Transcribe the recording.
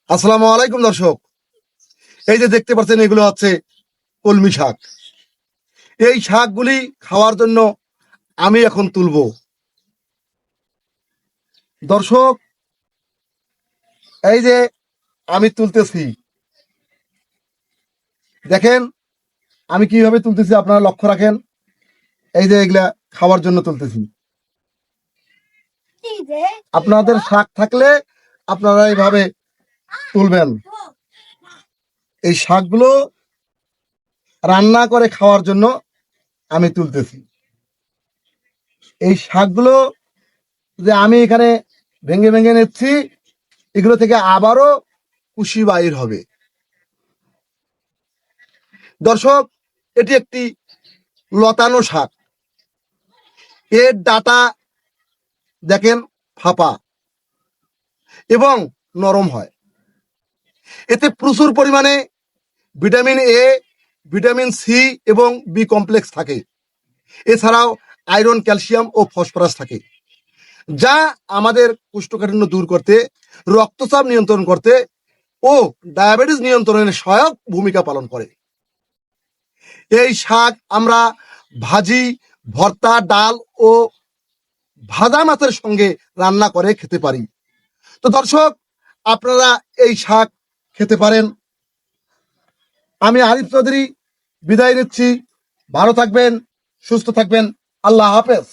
আসসালামু আলাইকুম দর্শক। এই যে দেখতে পাচ্ছেন এগুলো হচ্ছে কলমি শাক। এই শাকগুলি খাওয়ার জন্য আমি এখন তুলবো। দর্শক, এই যে আমি তুলতেছি, দেখেন আমি কিভাবে তুলতেছি, আপনারা লক্ষ্য রাখেন। এই যে এগুলা খাওয়ার জন্য তুলতেছি। আপনাদের শাক থাকলে আপনারা এইভাবে তুলবেন। এই শাকগুলো রান্না করে খাওয়ার জন্য আমি তুলতেছি। এই শাকগুলো যে আমি এখানে ভেঙে ভেঙে নিচ্ছি, এগুলো থেকে আবারও কুশি বাইর হবে। দর্শক, এটি একটি লতানো শাক। এর ডাটা দেখেন ফাঁপা এবং নরম হয়। এতে প্রচুর পরিমাণে ভিটামিন এ, ভিটামিন সি এবং বি কমপ্লেক্স থাকে। এছাড়াও আয়রন, ক্যালসিয়াম ও ফসফরাস থাকে, যা আমাদের কোষ্ঠকাঠিন্য দূর করতে, রক্তচাপ নিয়ন্ত্রণ করতে ও ডায়াবেটিস নিয়ন্ত্রণে সহায়ক ভূমিকা পালন করে। এই শাক আমরা ভাজি, ভর্তা, ডাল ও ভাজা মাছের সঙ্গে রান্না করে খেতে পারি। তো দর্শক, আপনারা এই শাক খেতে পারেন। আমি আরিফ চৌধুরী বিদায় নিচ্ছি। ভালো থাকবেন, সুস্থ থাকবেন। আল্লাহ হাফেজ।